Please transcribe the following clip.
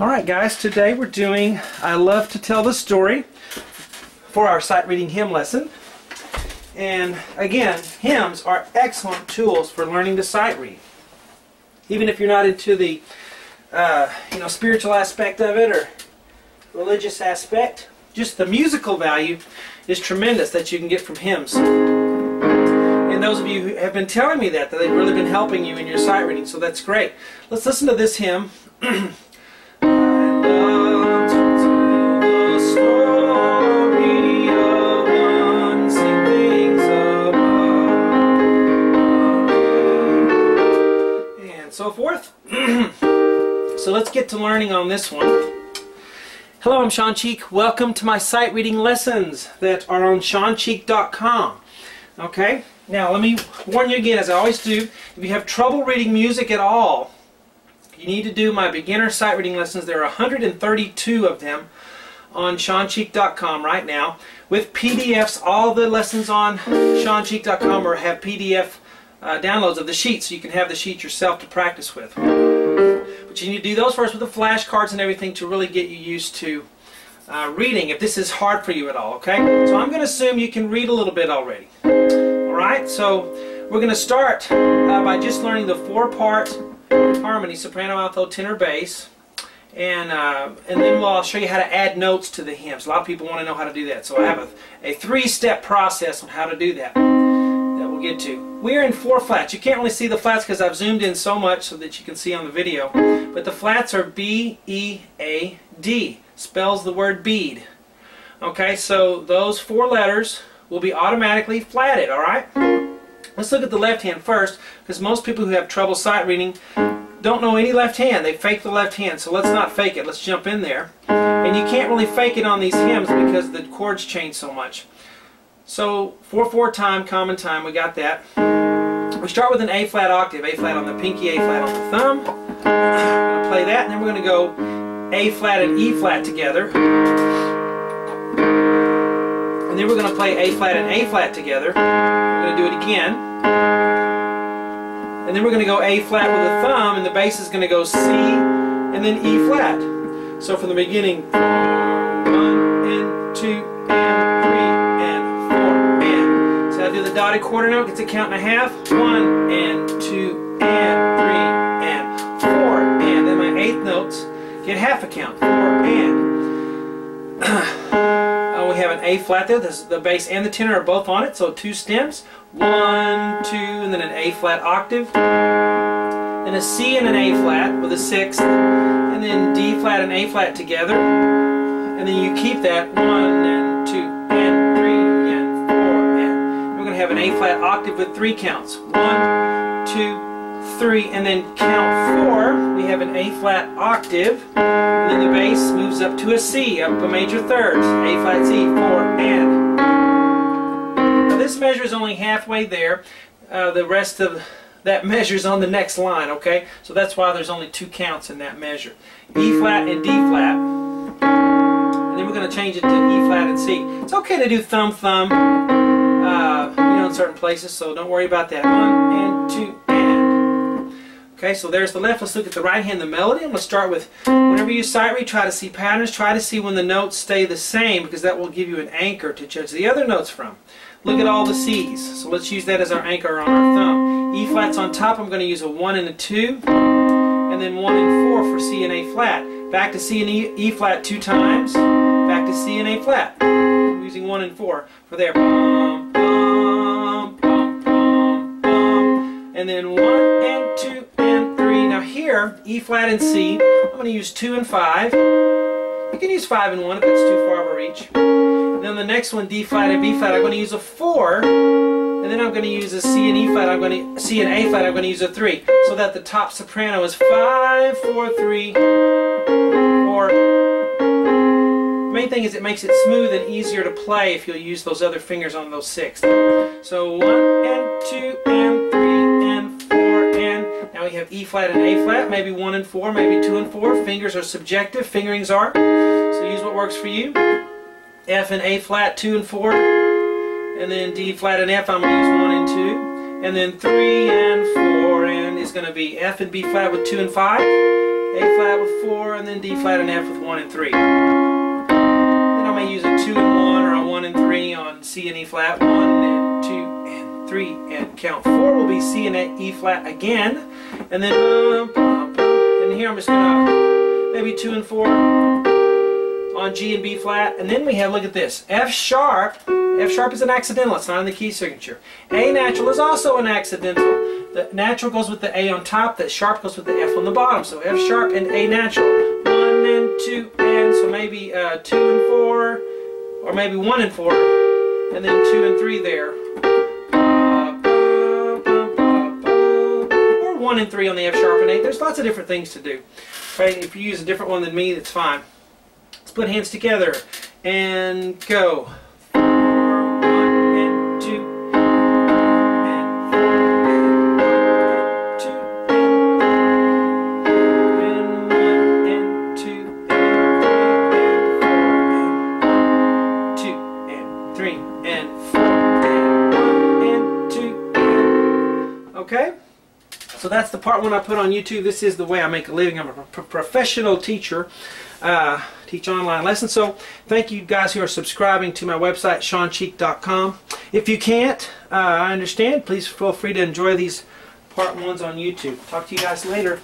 Alright guys, today we're doing I Love to Tell the Story for our sight reading hymn lesson. And again, hymns are excellent tools for learning to sight read. Even if you're not into the spiritual aspect of it or religious aspect, just the musical value is tremendous that you can get from hymns. And those of you who have been telling me that they've really been helping you in your sight reading, so that's great. Let's listen to this hymn. So forth. So let's get to learning on this one. Hello, I'm Shawn Cheek. Welcome to my sight reading lessons that are on ShawnCheek.com. Okay, now let me warn you again, as I always do, if you have trouble reading music at all, you need to do my beginner sight reading lessons. There are 132 of them on ShawnCheek.com right now with PDFs. All the lessons on ShawnCheek.com have PDF downloads of the sheets, so you can have the sheets yourself to practice with. But you need to do those first with the flashcards and everything to really get you used to reading, if this is hard for you at all, okay? So I'm going to assume you can read a little bit already. Alright, so we're going to start by just learning the four-part harmony, soprano, alto, tenor, bass. And then I'll show you how to add notes to the hymns. A lot of people want to know how to do that. So I have a three-step process on how to do that we'll get to. We're in four flats. You can't really see the flats because I've zoomed in so much so that you can see on the video. But the flats are B, E, A, D. Spells the word bead. Okay, so those four letters will be automatically flatted, alright? Let's look at the left hand first, because most people who have trouble sight reading don't know any left hand. They fake the left hand, so let's not fake it. Let's jump in there. And you can't really fake it on these hymns because the chords change so much. So 4/4 time, common time, we got that. We start with an A flat octave, A flat on the pinky, A flat on the thumb. We're going to play that, and then we're going to go A flat and E flat together. And then we're going to play A flat and A flat together. We're going to do it again. And then we're going to go A flat with the thumb, and the bass is going to go C and then E flat. So from the beginning, 1 and 2 and 3 and 4 and. So I do the dotted quarter note, gets a count and a half. 1 and 2 and 3 and 4 and. Then my eighth notes get half a count. 4 and. We have an A flat there. The bass and the tenor are both on it, so two stems. 1, 2, and then an A flat octave. Then a C and an A flat with a sixth. And then D flat and A flat together. And then you keep that 1 and 2 and 3 and 4 and. We're going to have an A flat octave with three counts. 1, 2, 3, and then count 4. We have an A flat octave. And then the bass moves up to a C, up a major third. A flat C, 4 and. Now this measure is only halfway there. The rest of that measure's on the next line, okay? So that's why there's only two counts in that measure. E flat and D flat. And then we're going to change it to E flat and C. It's okay to do thumb, thumb, in certain places, so don't worry about that. 1 and 2 and. Okay, so there's the left. Let's look at the right hand, the melody. I'm going to start with, whenever you sight read, try to see patterns. Try to see when the notes stay the same, because that will give you an anchor to judge the other notes from. Look at all the C's. So let's use that as our anchor on our thumb. E flat's on top. I'm going to use a 1 and a 2. And then 1 and 4 for C and A flat. Back to C and E flat 2 times. Back to C and A flat. I'm using 1 and 4 for there. Bum, bum, bum, bum, bum. And then 1 and 2 and 3. Now here, E flat and C, I'm going to use 2 and 5. You can use 5 and 1 if it's too far of a reach. And then the next one, D flat and B flat, I'm going to use a 4. And then I'm going to use a C and E flat, C and A flat, I'm going to use a 3. So that the top soprano is 5, 4, 3, 4. The main thing is it makes it smooth and easier to play if you'll use those other fingers on those sixths. So 1 and 2 and 3 and 4 and. Now we have E flat and A flat, maybe 1 and 4, maybe 2 and 4. Fingers are subjective, fingerings are. So use what works for you. F and A flat, 2 and 4. And then D flat and F, I'm going to use 1 and 2. And then 3 and 4, and is going to be F and B flat with 2 and 5. A flat with 4, and then D flat and F with 1 and 3. Then I may use a 2 and 1 or a 1 and 3 on C and E flat. 1 and 2 and 3, and count 4 will be C and E flat again, and then and here I'm just gonna maybe 2 and 4 on G and B flat, and then we have, look at this, F sharp. F sharp is an accidental, it's not in the key signature. A natural is also an accidental. The natural goes with the A on top, the sharp goes with the F on the bottom. So F sharp and A natural. 1 and 2 and, so maybe 2 and 4, or maybe 1 and 4, and then 2 and 3 there. Or 1 and 3 on the F sharp and A. There's lots of different things to do. Okay, if you use a different one than me, that's fine. Let's put hands together and go. 4, 1 and 2 and 4 and 2 and 1 and 2 and 3 and 4 and 2 and 1 and 2. Okay? So that's the part 1 I put on YouTube. This is the way I make a living. I'm a professional teacher. Teach online lessons. So thank you guys who are subscribing to my website, ShawnCheek.com. If you can't, I understand. Please feel free to enjoy these part 1s on YouTube. Talk to you guys later.